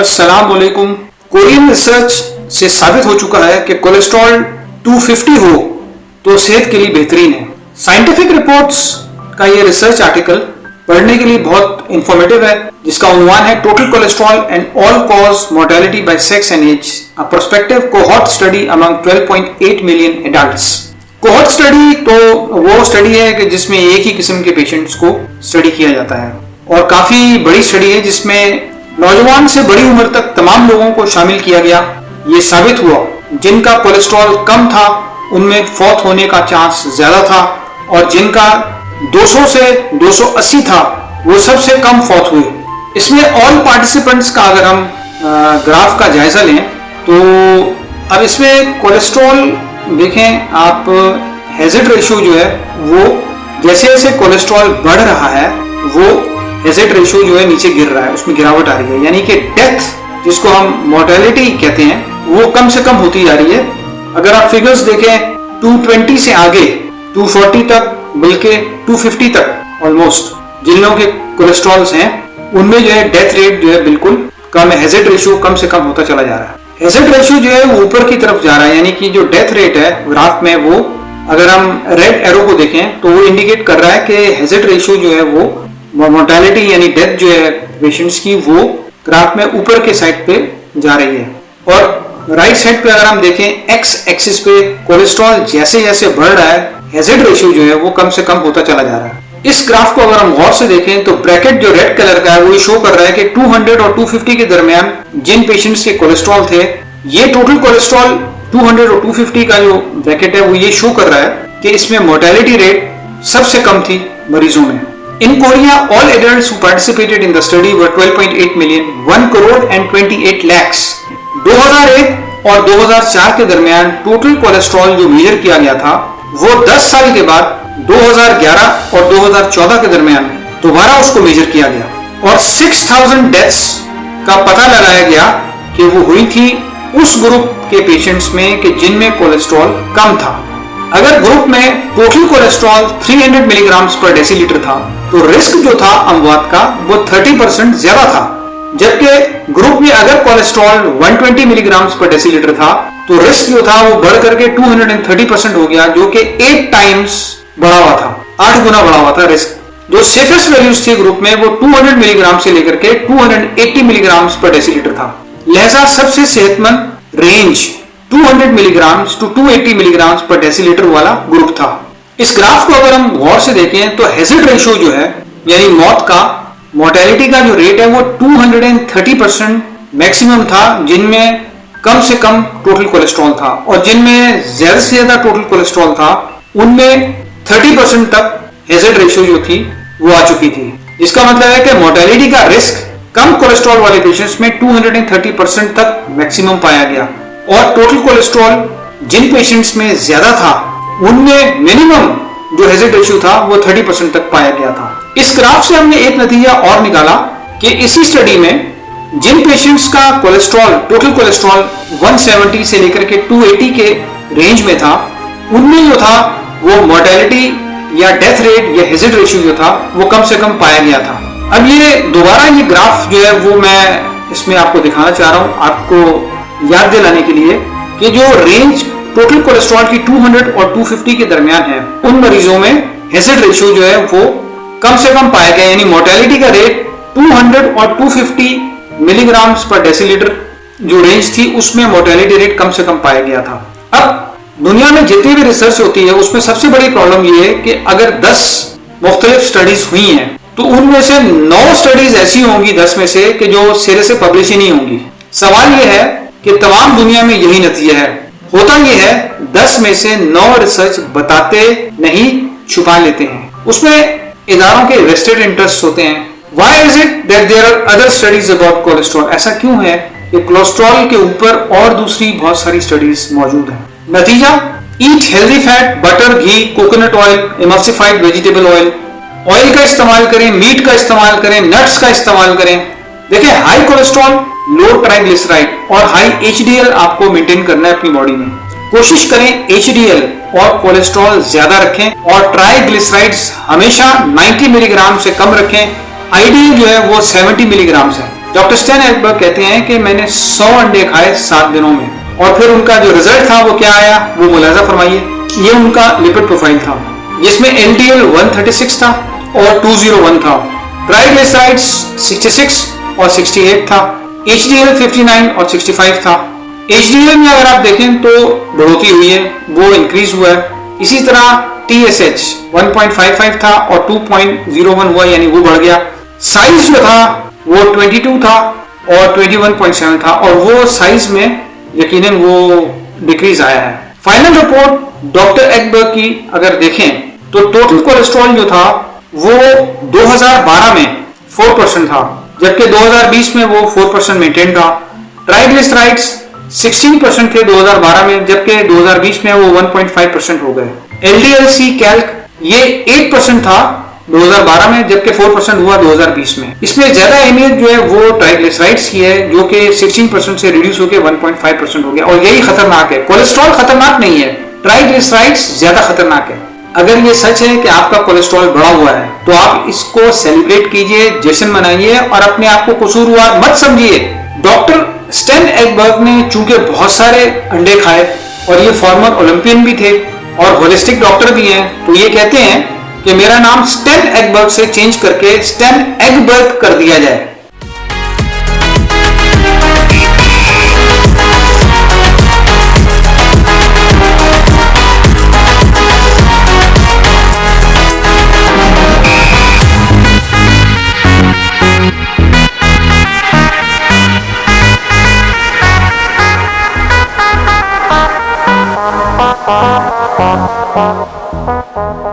अस्सलाम वालेकुम। Korean research से साबित हो चुका है कि कोलेस्ट्रॉल 250 हो तो सेहत के लिए बेहतरीन है। साइंटिफिक रिपोर्ट्स का ये रिसर्च आर्टिकल पढ़ने के लिए बहुत इंफॉर्मेटिव है, जिसका उन्वान है total cholesterol and all cause mortality by sex and age, a prospective cohort study among 12.8 million adults. Cohort study तो वो स्टडी है कि जिसमें एक ही किस्म के पेशेंट्स को स्टडी किया जाता है और काफी बड़ी स्टडी है जिसमें नौजवान से बड़ी उम्र तक तमाम लोगों को शामिल किया गया। ये साबित हुआ जिनका कोलेस्ट्रॉल कम था उनमें फौत होने का चांस ज्यादा था और जिनका 200 से 280 था वो सबसे कम फौत हुए। इसमें ऑल पार्टिसिपेंट्स का अगर हम ग्राफ का जायजा लें तो अब इसमें कोलेस्ट्रॉल देखें आप, हैजर्ड रेशियो जो है वो जैसे जैसे कोलेस्ट्रॉल बढ़ रहा है वो हैजर्ड रेशियो जो है नीचे गिर रहा है, उसमें गिरावट आ रही है, यानी कि डेथ जिसको हम मोर्टेलिटी कहते हैं वो कम से कम होती जा रही है। अगर आप फिगर्स देखें 220 से आगे 240 तक बल्कि 250 तक ऑलमोस्ट जिन लोगों के कोलेस्ट्रॉल्स हैं उनमें जो है डेथ रेट जो है बिल्कुल कम है, हैजर्ड रेशियो कम से कम होता चला जा रहा है। हैजर्ड रेशियो जो है वो ऊपर की तरफ जा रहा है, यानी कि जो डेथ रेट है ग्राफ में वो अगर हम रेड एरो को देखें तो वो इंडिकेट कर रहा है कि हैजर्ड रेशियो जो है वो मोर्टेलिटी यानी डेथ जो है पेशेंट्स की वो ग्राफ में ऊपर के साइड पे जा रही है। और राइट साइड पे अगर हम देखें एक्स एक्सिस पे कोलेस्ट्रॉल जैसे जैसे बढ़ रहा है हैजर्ड रेशियो जो है वो कम से कम होता चला जा रहा है। इस ग्राफ को अगर हम गौर से देखें तो ब्रैकेट जो रेड कलर का है वो शो कर रहा है कि 200 और 250 के दरमियान जिन पेशेंट्स के कोलेस्ट्रॉल थे, ये टोटल कोलेस्ट्रॉल 200 और 250 का जो ब्रैकेट है वो ये शो कर रहा है कि इसमें मोर्टेलिटी रेट सबसे कम थी मरीजों में। In Korea, all adults who participated in the study were 12.8 million, 1 crore and 28 lakhs. 2001 और 2004 के दरमियान टोटल कोलेस्ट्रॉल जो मेजर किया गया था वो 10 साल के बाद 2011 और 2014 के दरमियान दोबारा उसको मेजर किया गया और 6000 डेथ्स का पता लगाया गया कि वो हुई थी उस ग्रुप के पेशेंट्स में कि जिनमें कोलेस्ट्रॉल कम था। अगर ग्रुप में टोटल कोलेस्ट्रॉल 300 मिलीग्राम पर डेसीलीटर था तो रिस्क जो था अमवात का वो 30% ज्यादा था, जबकि ग्रुप में अगर कोलेस्ट्रॉल 120 मिलीग्राम पर डेसीलीटर था तो रिस्क जो था वो बढ़ करके 230% हो गया, जो कि 8 टाइम्स बढ़ा हुआ था, 8 गुना बढ़ा हुआ था रिस्क। जो सेफेस्ट वैल्यूज थी ग्रुप में वो 200 मिलीग्राम से लेकर के 280 मिलीग्राम पर डेसीलीटर था। लिहाजा सबसे सेहतमंद रेंज 200 मिलीग्राम टू 280 मिलीग्राम पर डेसीलीटर वाला ग्रुप था। इस ग्राफ को अगर हम गौर से देखें तो हैजर्ड रेशियो जो है यानी मौत का, मोर्टेलिटी का जो रेट है वो 230% मैक्सिमम था जिनमें कम से कम टोटल कोलेस्ट्रॉल था और जिनमें ज्यादा से ज्यादा टोटल कोलेस्ट्रॉल था उनमें 30% तक हैजर्ड रेशियो जो थी वो आ चुकी थी। इसका मतलब है कि मोर्टेलिटी का रिस्क कम कोलेस्ट्रॉल वाले पेशेंट्स में 230% तक मैक्सिमम पाया गया और टोटल कोलेस्ट्रॉल जिन पेशेंट्स में ज्यादा था उनमें मिनिमम जो हैजर्ड रेशियो था वो 30% तक पाया गया था। इस ग्राफ से हमने एक नतीजा और निकाला कि इसी स्टडी में जिन पेशेंट्स का कोलेस्ट्रॉल टोटल कोलेस्ट्रॉल 170 से लेकर के 280 के रेंज में था उनमें जो था वो मोर्टेलिटी या डेथ रेट या हैजर्ड रेशियो जो था वो कम से कम पाया गया था। अब ये दोबारा ये ग्राफ जो है वो मैं इसमें आपको दिखाना चाह रहा हूँ आपको याद दिलाने के लिए कि जो रेंज टोटल कोलेस्ट्रॉल की 200 और 250 के दरमियान है उन मरीजों में हैजर्ड रेशियो जो है वो कम से कम पाया गया, यानी मोर्टेलिटी का रेट 200 और 250 मिलीग्राम पर डेसीलीटर जो रेंज थी उसमें मोर्टेलिटी रेट कम से कम पाया गया था। अब दुनिया में जितनी भी रिसर्च होती है उसमें सबसे बड़ी प्रॉब्लम ये है कि अगर 10 मुख्तलिफ स्टडीज हुई हैं तो उनमें से 9 स्टडीज ऐसी होंगी 10 में से कि जो सिरे से पब्लिश ही नहीं होंगी। सवाल यह है कि तमाम दुनिया में यही नतीजा है। होता यह है 10 में से 9 रिसर्च बताते नहीं, छुपा लेते हैं, उसमें इदारों के वेस्टेड इंटरेस्ट होते हैं। Why is it that there are other studies about cholesterol? ऐसा क्यों है कि कोलेस्ट्रॉल के ऊपर और दूसरी बहुत सारी स्टडीज मौजूद हैं। नतीजा, eat healthy fat, butter, ghee, coconut oil, emulsified vegetable oil, oil का इस्तेमाल करें, मीट का इस्तेमाल करें, नट्स का इस्तेमाल करें। देखिए हाई कोलेस्ट्रॉल, लो ट्राइग्लिसराइड और हाई एचडीएल आपको मेंटेन करना है अपनी बॉडी में। कोशिश करें एचडीएल और कोलेस्ट्रॉल ज्यादा रखें और ट्राइग्लिसराइड्स हमेशा 90 मिलीग्राम से कम रखें। आइडियल जो है वो 70 मिलीग्राम है। डॉक्टर स्टैन एक्बर्ग कहते हैं कि मैंने 100 अंडे खाए 7 दिनों में, और फिर उनका जो रिजल्ट था वो क्या आया, वो मुलाजा फरमाइए। ये उनका लिपिड प्रोफाइल था, जिसमें LDL 136 था और 201 था, ट्राइग्लिसराइड्स 66 और 68 था, HDL 59 और 65 था। HDL में अगर आप देखें तो बढ़ोतरी हुई है, वो इंक्रीज हुआ है। इसी तरह TSH 1.55 था और 2.01 हुआ, यानी वो बढ़ गया। साइज जो था वो 22 था और 21.7 था, और वो साइज में यकीनन वो डिक्रीज आया है। फाइनल रिपोर्ट डॉक्टर एक्बर्ग की अगर देखें तो टोटल कोलेस्ट्रॉल जो था वो 2012 में 4% था, जबकि 2020 में वो 4% मेंटेन था। ट्राइग्लिसराइड्स 16% थे 2012 में, जबकि 2020 में वो 1.5% हो गए। LDL-C कैल्क ये 8% था 2012 में, जबकि 4% हुआ 2020 में। इसमें ज्यादा अहमियत जो है वो ट्राइग्लिसराइड्स की है, जो कि 16% से रिड्यूस होकर 1.5% हो गया, और यही खतरनाक है। कोलेस्ट्रॉल खतरनाक नहीं है, ट्राइग्लिसराइड्स ज्यादा खतरनाक है। अगर ये सच है कि आपका कोलेस्ट्रॉल बढ़ा हुआ है तो आप इसको सेलिब्रेट कीजिए, जश्न मनाइए, और अपने आप को कसूरवार मत समझिए। डॉक्टर स्टैन एक्बर्ग ने चूंकि बहुत सारे अंडे खाए और ये फॉर्मर ओलंपियन भी थे और होलिस्टिक डॉक्टर भी हैं, तो ये कहते हैं कि मेरा नाम स्टैन एक्बर्ग से चेंज करके स्टैन एक्बर्ग कर दिया जाए। Thank you.